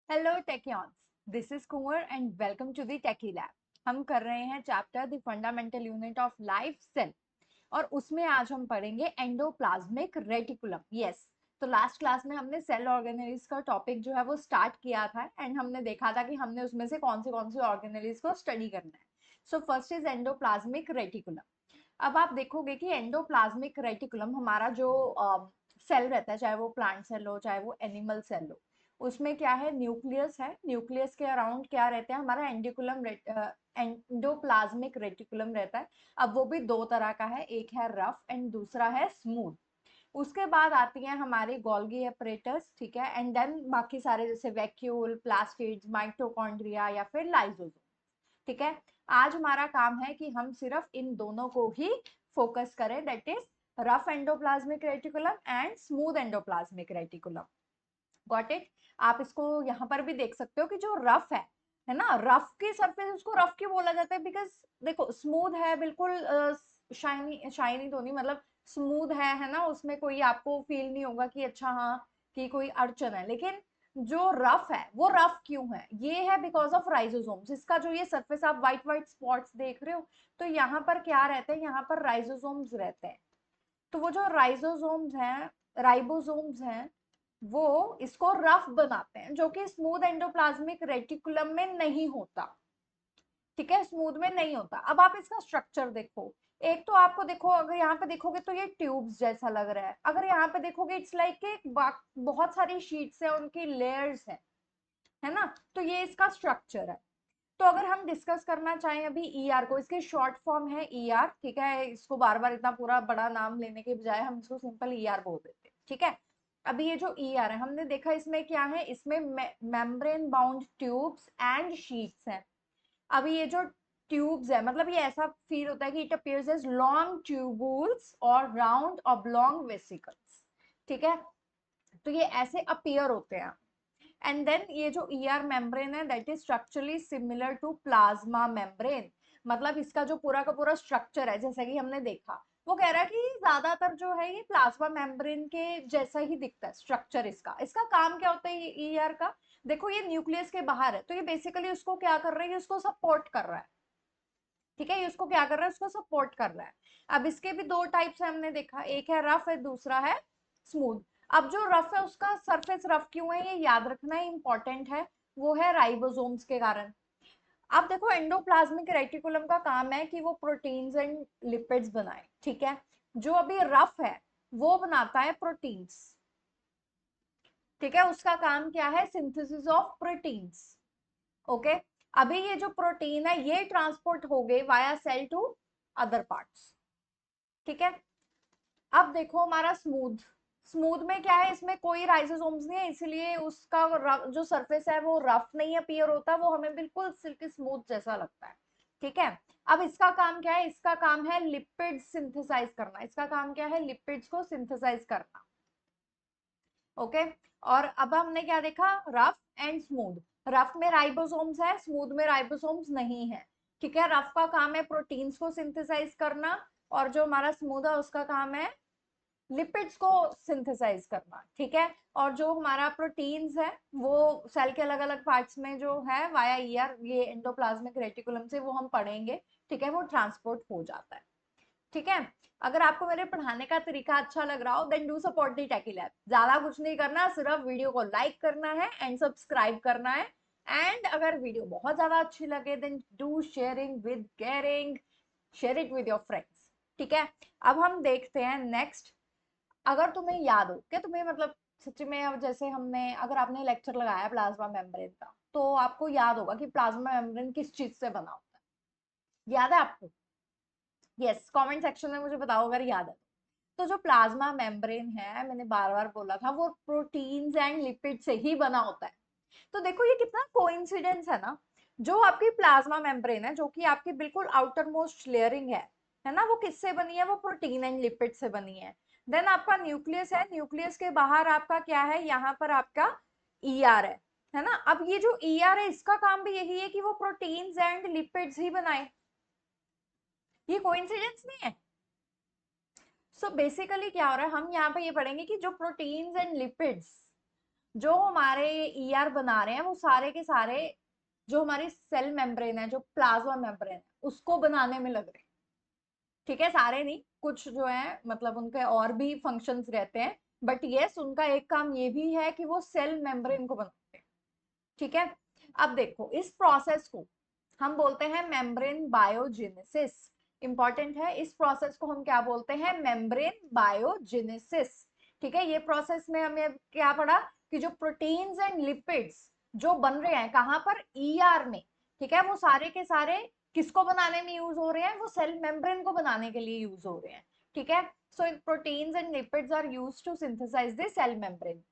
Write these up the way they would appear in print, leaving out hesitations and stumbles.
Hello techians, this is Kunwar and welcome to the techie lab. हम कर रहे हैं chapter the fundamental unit of life cell और उसमें आज हम पढ़ेंगे एंडोप्लाज्मिक रेटिकुलम। यस, तो लास्ट क्लास में हमने सेल ऑर्गेनेल्स का टॉपिक जो है वो स्टार्ट किया था एंड हमने देखा था कि हमने उसमें से कौन सी ऑर्गेनेल्स को स्टडी करना है। So first is endoplasmic reticulum. अब आप देखोगे कि एंडोप्लाज्मिक रेटिकुलम हमारा जो सेल रहता है, चाहे वो प्लांट सेल हो चाहे वो एनिमल सेल हो, उसमें क्या है, न्यूक्लियस है। न्यूक्लियस के अराउंड क्या रहता है, हमारा एंडोप्लाज्मिक रेटिकुलम रहता है। अब वो भी दो तरह का है, एक है रफ एंड दूसरा है स्मूथ। उसके बाद आती है हमारी गोल्गी एपरेटस, ठीक है, एंड देन बाकी सारे जैसे वैक्यूल, प्लास्टिड्स, माइटोकॉन्ड्रिया या फिर लाइसोसोम। ठीक है, आज हमारा काम है कि हम सिर्फ इन दोनों को ही फोकस करें, that is rough endoplasmic reticulum and smooth endoplasmic reticulum. Got it. आप इसको यहाँ पर भी देख सकते हो कि जो रफ है ना, रफ की सरफेस उसको रफ क्यों बोला जाता है, बिकॉज देखो स्मूथ है, बिल्कुल शाइनी शाइनी तो नहीं, मतलब स्मूथ है ना, उसमें कोई आपको फील नहीं होगा कि अच्छा हाँ कि कोई अड़चन है। लेकिन जो रफ है वो रफ क्यों है, ये है बिकॉज ऑफ राइजोसोम्स। इसका जो ये सरफेस आप व्हाइट व्हाइट स्पॉट्स देख रहे हो, तो यहाँ पर क्या रहते हैं, यहाँ पर राइजोसोम्स रहते हैं। तो वो जो राइजोसोम्स हैं, राइबोसोम्स हैं, वो इसको रफ बनाते हैं, जो कि स्मूथ एंडोप्लाज्मिक रेटिकुलम में नहीं होता। ठीक है, स्मूथ में नहीं होता। अब आप इसका स्ट्रक्चर देखो, एक तो आपको देखो, अगर यहाँ पे देखोगे तो ये ट्यूब्स जैसा लग रहा है, अगर यहाँ पे देखोगे इट्स लाइक बहुत सारी शीट्स है, उनकी लेयर्स है ना। तो ये इसका स्ट्रक्चर है। तो अगर हम डिस्कस करना चाहें अभी ईआर को, इसकी शॉर्ट फॉर्म है ईआर, ठीक है। इसको बार बार इतना पूरा बड़ा नाम लेने के बजाय हम इसको सिंपल ईआर बोल देते हैं, ठीक है। अभी ये जो ईआर है, हमने देखा इसमें क्या है, इसमें membrane bound tubes and sheets हैं। अभी ये जो ट्यूब्स है, मतलब ये ऐसा फील होता है कि it appears as long tubules और राउंड ऑब्लॉन्ग वेसिकल्स, ठीक है। तो ये ऐसे अपीयर होते हैं। एंड देन ये जो ईआर मेम्ब्रेन है, that is structurally similar to plasma membrane. मतलब इसका जो पूरा का पूरा स्ट्रक्चर है, जैसा कि हमने देखा, वो कह रहा है कि ज्यादातर जो है ये प्लाज्मा मेम्ब्रेन के जैसा ही दिखता है स्ट्रक्चर इसका। इसका काम क्या होता है ईआर का, देखो ये न्यूक्लियस के बाहर है, तो ये बेसिकली उसको क्या कर रहा है, उसको सपोर्ट कर रहा है। ठीक है, ये उसको क्या कर रहा है, उसको सपोर्ट कर रहा है। अब इसके भी दो टाइप्स है, हमने देखा, एक है रफ है, दूसरा है स्मूथ। अब जो रफ है उसका सरफेस रफ क्यों है, ये याद रखना इंपॉर्टेंट है। वो है राइबोसोम्स के कारण। अब देखो एंडोप्लाज्मिक रेटिकुलम का काम है कि वो प्रोटीन्स एंड लिपिड्स बनाए, ठीक है। जो अभी रफ है वो बनाता है प्रोटीन्स, ठीक है। उसका काम क्या है, सिंथेसिस ऑफ प्रोटीन्स। ओके, अभी ये जो प्रोटीन है ये ट्रांसपोर्ट हो गए via cell to other parts, ठीक है। अब देखो हमारा स्मूथ, स्मूथ में क्या है, इसमें कोई राइजोसोम्स नहीं है, इसलिए उसका जो सरफेस है वो रफ नहीं अपीयर होता, वो हमें बिल्कुल सिल्की स्मूथ जैसा लगता है, ठीक है। अब इसका काम क्या है, इसका काम है लिपिड सिंथेसाइज करना। इसका काम क्या है, लिपिड्स को सिंथेसाइज करना। ओके, और अब हमने क्या देखा, रफ एंड स्मूथ। रफ में राइबोसोम्स है, स्मूथ में राइबोसोम्स नहीं है, ठीक है। रफ का काम है प्रोटीन्स को सिंथेसाइज करना, और जो हमारा स्मूथ है उसका काम है लिपिड्स को सिंथेसाइज करना, ठीक है। और जो हमारा प्रोटीन्स है वो सेल के अलग अलग पार्ट्स में जो है वाया ईआर, ये एंडोप्लाज्मिक रेटिकुलम से वो हम पढ़ेंगे, ठीक है, वो ट्रांसपोर्ट हो जाता है, ठीक है। अगर आपको मेरे पढ़ाने का तरीका अच्छा लग रहा हो, then do support the techie lab. ज्यादा कुछ नहीं करना, सिर्फ वीडियो को लाइक करना है एंड सब्सक्राइब करना है। एंड अगर वीडियो बहुत ज्यादा अच्छी लगे, then do sharing with caring, share it with your friends, ठीक है। अब हम देखते हैं नेक्स्ट। अगर तुम्हें याद हो कि तुम्हें मतलब सच्ची में, अब जैसे हमने, अगर आपने लेक्चर लगाया प्लाज्मा मेम्ब्रेन का, तो आपको याद होगा कि प्लाज्मा मेम्ब्रेन किस चीज से बना होता है, याद है आपको? यस, कमेंट सेक्शन में मुझे बताओ अगर याद है। तो जो प्लाज्मा मेम्ब्रेन है, मैंने बार बार बोला था, वो प्रोटीन्स एंड लिपिड से ही बना होता है। तो देखो ये कितना कोइंसिडेंस है ना। जो आपकी प्लाज्मा मेम्ब्रेन है, जो कि आपकी बिल्कुल आउटर मोस्ट लेयरिंग है ना, वो किससे बनी है, वो प्रोटीन एंड लिपिड से बनी है। देन आपका न्यूक्लियस है, न्यूक्लियस के बाहर आपका क्या है, यहाँ पर आपका ईआर है ना। अब ये जो ईआर है, इसका काम भी यही है कि वो प्रोटीन्स एंड लिपिड्स ही बनाए। ये कोइंसिडेंस नहीं है। सो बेसिकली क्या हो रहा है, हम यहाँ पे ये पढ़ेंगे कि जो प्रोटीन्स एंड लिपिड्स जो हमारे ईआर बना रहे हैं वो सारे के सारे जो हमारी सेल मेम्ब्रेन है, जो प्लाज्मा मेम्ब्रेन है, उसको बनाने में लग रहे हैं। ठीक है, सारे नहीं, कुछ जो है मतलब उनके और भी फंक्शंस रहते हैं, बट यस उनका एक काम ये भी है कि वो सेल मेम्ब्रेन को बनाते हैं। ठीक है, अब देखो इस प्रोसेस को हम बोलते हैं मेम्ब्रेन बायोजेनेसिस। इंपॉर्टेंट है, इस प्रोसेस को हम क्या बोलते हैं? Membrane biogenesis. ठीक है, ये प्रोसेस में हमें क्या पढ़ा कि जो प्रोटीन्स एंड लिपिड्स जो बन रहे हैं कहां पर? ईआर में। ठीक है, वो सारे के सारे किसको बनाने में यूज हो रहे हैं? वो सेल मेम्ब्रेन को बनाने के लिए यूज हो रहे हैं। ठीक है, so proteins and lipids are used to synthesise the cell membrane.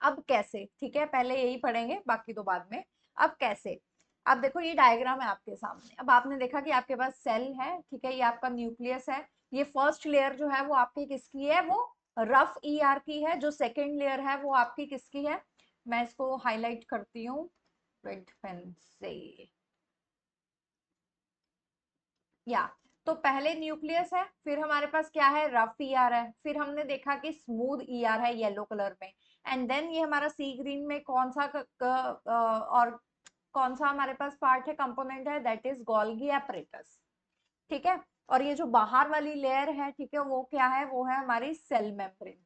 अब कैसे? ठीक है, पहले यही पढ़ेंगे, बाकी तो बाद में। अब कैसे? अब देखो ये डायग्राम है आपके सामने। अब आपने देखा कि आपके पास सेल है, ठीक है, ये आपका न्यूक्लियस है। ये फर्स्ट लेयर जो है वो आपकी किसकी है? वो रफ ईआर की है। जो सेकेंड लेयर है वो आपकी किसकी है? मैं इसको हाईलाइट करती हूँ रेड पेन से। या तो पहले न्यूक्लियस है, फिर हमारे पास क्या है? रफ ईआर है, फिर हमने देखा कि स्मूथ ईआर है येलो कलर में, एंड देन ये हमारा सी ग्रीन में कौन सा और कौन सा हमारे पास पार्ट है, कंपोनेंट है? That is Golgi apparatus. ठीक है, और ये जो बाहर वाली लेयर है, ठीक है, वो क्या है? वो है हमारी सेल मेम्ब्रेन।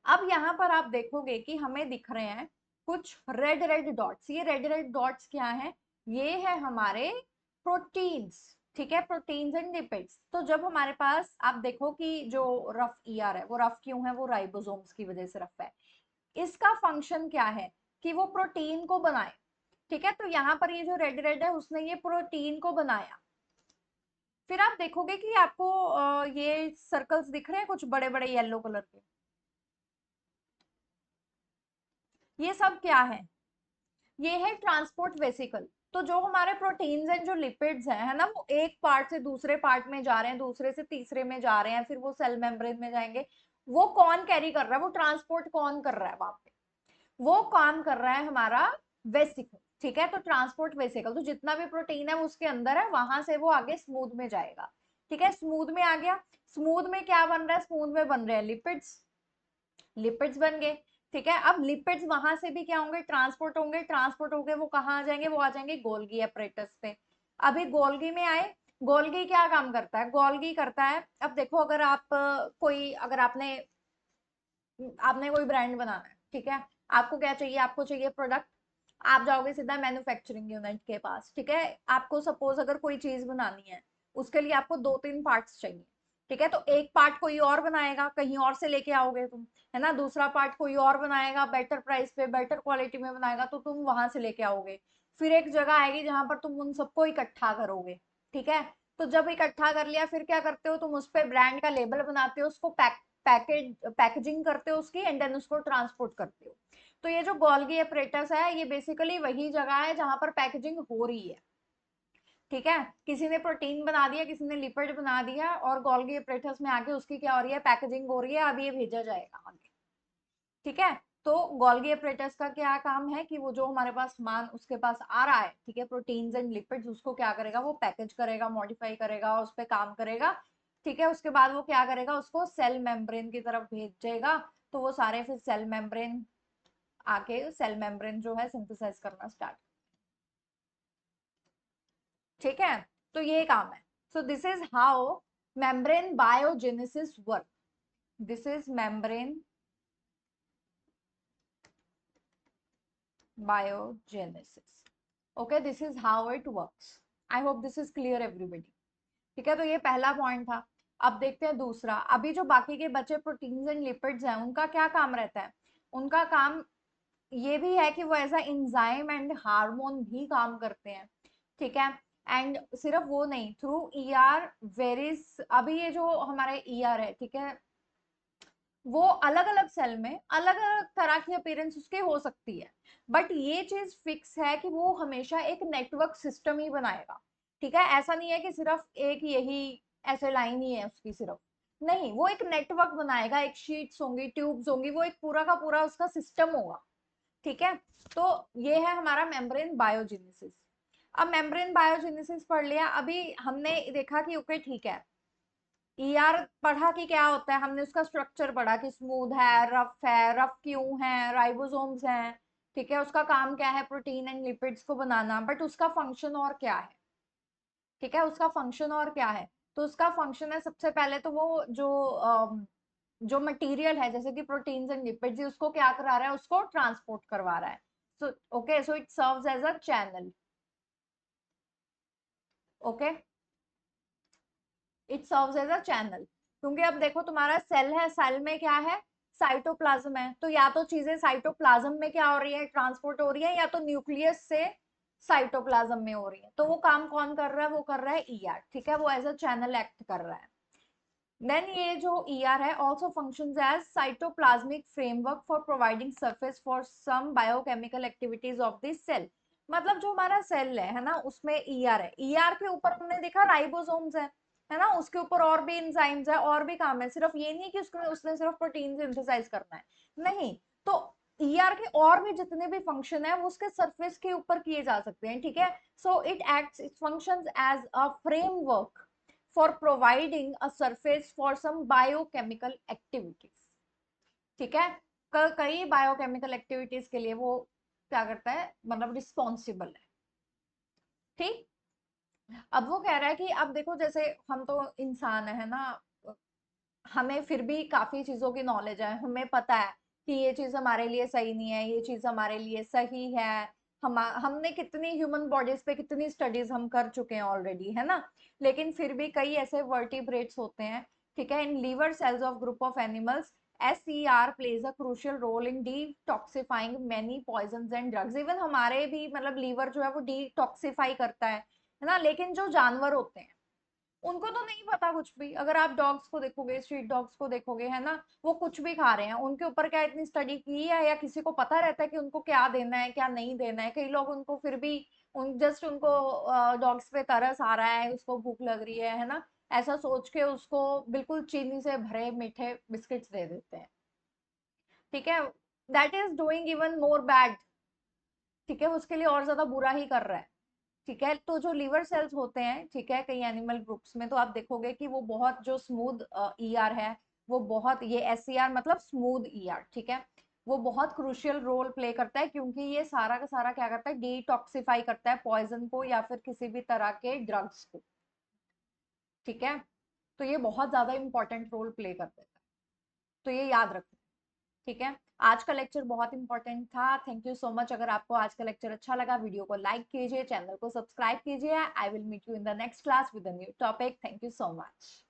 अब यहाँ पर आप देखोगे कि हमें दिख रहे हैं कुछ रेड रेड डॉट्स। ये रेड रेड डॉट्स क्या है? ये है हमारे प्रोटीन्स। ठीक है, प्रोटीन्स एंड लिपिड्स। तो जब हमारे पास आप देखो कि जो रफ ईआर है वो रफ क्यों है? वो राइबोसोम्स की वजह से रफ है। इसका फंक्शन क्या है? कि वो प्रोटीन को बनाए। ठीक है, तो यहाँ पर ये जो रेड रेड है उसने ये प्रोटीन को बनाया। फिर आप देखोगे कि आपको ये सर्कल्स दिख रहे हैं कुछ बड़े बड़े येलो कलर के। ये सब क्या है? ये है ट्रांसपोर्ट वेसिकल। तो जो हमारे प्रोटीन्स हैं, जो लिपिड्स हैं, है ना, वो एक पार्ट से दूसरे पार्ट में जा रहे हैं, दूसरे से तीसरे में जा रहे हैं, फिर वो सेल मेम्ब्रेन में जाएंगे। वो कौन कैरी कर रहा है? वो ट्रांसपोर्ट कौन कर रहा है वहां पे? वो काम कर रहा है हमारा वेसिकल। ठीक है, तो ट्रांसपोर्ट वेसिकल, तो जितना भी प्रोटीन है वो उसके अंदर है, वहां से वो आगे स्मूथ में जाएगा। ठीक है, स्मूथ में आ गया। स्मूथ में क्या बन रहा है? स्मूथ में बन रहे हैं लिपिड्स। लिपिड्स बन गए। ठीक है, अब लिपिड्स वहां से भी क्या होंगे? ट्रांसपोर्ट होंगे। ट्रांसपोर्ट होके वो कहाँ आ जाएंगे? वो आ जाएंगे गोल्गी एपरेटस पे। अभी गोल्गी में आए। गोल्गी क्या काम करता है? गोल्गी करता है, अब देखो अगर आप कोई अगर आपने आपने कोई ब्रांड बनाना है, ठीक है, आपको क्या चाहिए? आपको चाहिए प्रोडक्ट। आप जाओगे सीधा मैन्युफैक्चरिंग यूनिट के पास। ठीक है, आपको सपोज अगर कोई चीज बनानी है, उसके लिए आपको दो तीन पार्ट्स चाहिए। ठीक है, तो एक पार्ट कोई और बनाएगा, कहीं और से लेके आओगे तुम, है ना। दूसरा पार्ट कोई और बनाएगा, बेटर प्राइस पे बेटर क्वालिटी में बनाएगा, तो तुम वहां से लेके आओगे। फिर एक जगह आएगी जहां पर तुम उन सबको इकट्ठा करोगे। ठीक है, तो जब इकट्ठा कर लिया फिर क्या करते हो? तुम उस पर ब्रांड का लेबल बनाते हो, उसको पैकेजिंग करते हो उसकी, एंड देन उसको ट्रांसपोर्ट करते हो। तो ये जो गोल्गी एपरेटस है ये बेसिकली वही जगह है जहां पर पैकेजिंग हो रही है। ठीक है, किसी ने प्रोटीन बना दिया, किसी ने लिपिड बना दिया, और गोल्गी एपरेटस में आके उसकी क्या हो रही है? पैकेजिंग हो रही है, अब ये भेजा जाएगा आगे। ठीक है, तो गोल्गी एपरेटस का क्या काम है कि वो जो हमारे पास मान उसके पास आ रहा है, ठीक है, प्रोटीन्स एंड लिपिड्स, उसको क्या करेगा? वो पैकेज करेगा, मॉडिफाई करेगा, उस पर काम करेगा। ठीक है, उसके बाद वो क्या करेगा? उसको सेल मेम्ब्रेन की तरफ भेजेगा। तो वो सारे फिर सेल मेम्ब्रेन आके सेल मेम्ब्रेन जो है सिंथेसाइज करना स्टार्ट। ठीक है, तो ये काम है। So this is how membrane biogenesis work. This is membrane biogenesis. Okay, this is how it works. I hope this is clear everybody. ठीक है, तो ये पहला पॉइंट था। अब देखते हैं दूसरा। अभी जो बाकी के बचे प्रोटीन्स एंड लिपिड्स हैं उनका क्या काम रहता है? उनका काम ये भी है कि वो as a enzyme and hormone भी काम करते हैं। ठीक है, एंड सिर्फ वो नहीं, थ्रू ईआर वेरिस। अभी ये जो हमारे ईआर है, ठीक है, वो अलग अलग सेल में अलग अलग तरह की अपीयरेंस उसके हो सकती है, बट ये चीज फिक्स है कि वो हमेशा एक नेटवर्क सिस्टम ही बनाएगा। ठीक है, ऐसा नहीं है कि सिर्फ एक यही ऐसे लाइन ही है उसकी सिर्फ। नहीं, वो एक नेटवर्क बनाएगा, एक शीट्स होंगी, ट्यूब्स होंगी, वो एक पूरा का पूरा उसका सिस्टम होगा। ठीक है, तो ये है हमारा मेम्ब्रेन बायोजेनेसिस। अब मेम्ब्रेन बायोजेनेसिस पढ़ लिया। अभी हमने देखा कि ओके ठीक है, ईआर पढ़ा कि क्या होता है, हमने उसका स्ट्रक्चर पढ़ा कि स्मूथ है, रफ क्यों है, राइबोसोम्स हैं, ठीक है, उसका काम क्या है, प्रोटीन एंड लिपिड्स को बनाना, बट उसका फंक्शन और क्या है, ठीक है, उसका फंक्शन और क्या है। तो उसका फंक्शन है सबसे पहले तो वो जो मटेरियल है जैसे कि प्रोटीन्स एंड लिपिड्स, उसको क्या करा रहा है, उसको ट्रांसपोर्ट करवा रहा है। So okay, so it serves as a channel. Okay, it serves as a channel, क्योंकि अब देखो तुम्हारा सेल है, सेल में क्या है, साइटोप्लाज्म है, तो या तो चीजें साइटोप्लाज्म में क्या हो रही है, ट्रांसपोर्ट हो रही है, या तो न्यूक्लियस से साइटोप्लाज्म में हो रही है। तो वो काम कौन कर रहा है, वो कर रहा है ईआर, ठीक है, वो एज अ चैनल एक्ट कर रहा है। देन ये जो ईआर है also functions as cytoplasmic framework for providing surface for some biochemical activities of this cell. मतलब जो हमारा सेल है ना, उसमें ईआर है, ईआर के ऊपर हमने देखा राइबोसोम्स है ना, उसके ऊपर और भी एंजाइम्स है, और भी काम है, सिर्फ ये नहीं कि उसने सिर्फ प्रोटीन सिंथेसाइज करना है, नहीं। तो ईआर के और भी जितने भी फंक्शन है वो उसके सरफेस के ऊपर किए जा सकते हैं, ठीक है। So it acts, it functions as a framework for providing a surface for some biochemical activities, ठीक है। कई बायोकेमिकल एक्टिविटीज के लिए वो क्या करता है, मतलब रिस्पॉन्सिबल है, ठीक। अब वो कह रहा है कि अब देखो जैसे हम तो इंसान है ना, हमें फिर भी काफी चीजों की नॉलेज है, हमें पता है कि ये चीज हमारे लिए सही नहीं है, ये चीज हमारे लिए सही है। हमने कितनी ह्यूमन बॉडीज पे कितनी स्टडीज हम कर चुके हैं ऑलरेडी, है ना। लेकिन फिर भी कई ऐसे वर्टिब्रेट्स होते हैं, ठीक है, in liver cells of group of animals, SCR plays a crucial role in detoxifying many poisons and drugs. Even हमारे भी मतलब लीवर जो है वो डिटॉक्सिफाई करता है ना। लेकिन जो जानवर होते हैं उनको तो नहीं पता कुछ भी। अगर आप डॉग्स को देखोगे, स्ट्रीट डॉग्स को देखोगे, है ना, वो कुछ भी खा रहे हैं, उनके ऊपर क्या इतनी स्टडी की है, या किसी को पता रहता है कि उनको क्या देना है क्या नहीं देना है। कई लोग उनको फिर भी उन जस्ट उनको डॉग्स पे तरस आ रहा है, उसको भूख लग रही है ना, ऐसा सोच के उसको बिल्कुल चीनी से भरे मीठे बिस्किट्स दे देते हैं, ठीक है। That is doing even more bad, ठीक है, उसके लिए और ज्यादा बुरा ही कर रहा है, ठीक है। तो जो लीवर सेल्स होते हैं, ठीक है, कई एनिमल ग्रुप्स में तो आप देखोगे कि वो बहुत जो स्मूथ ईआर है, वो बहुत, ये SCR मतलब स्मूथ ईआर, ठीक है, वो बहुत क्रूशियल रोल प्ले करता है, क्योंकि ये सारा का सारा क्या करता है, डिटॉक्सिफाई करता है पॉइजन को या फिर किसी भी तरह के ड्रग्स को, ठीक है। तो ये बहुत ज्यादा इंपॉर्टेंट रोल प्ले करता है, तो ये याद रखना, ठीक है। आज का लेक्चर बहुत इंपॉर्टेंट था, थैंक यू सो मच। अगर आपको आज का लेक्चर अच्छा लगा, वीडियो को लाइक कीजिए, चैनल को सब्सक्राइब कीजिए। I will meet you in the next class with a new topic. Thank you so much.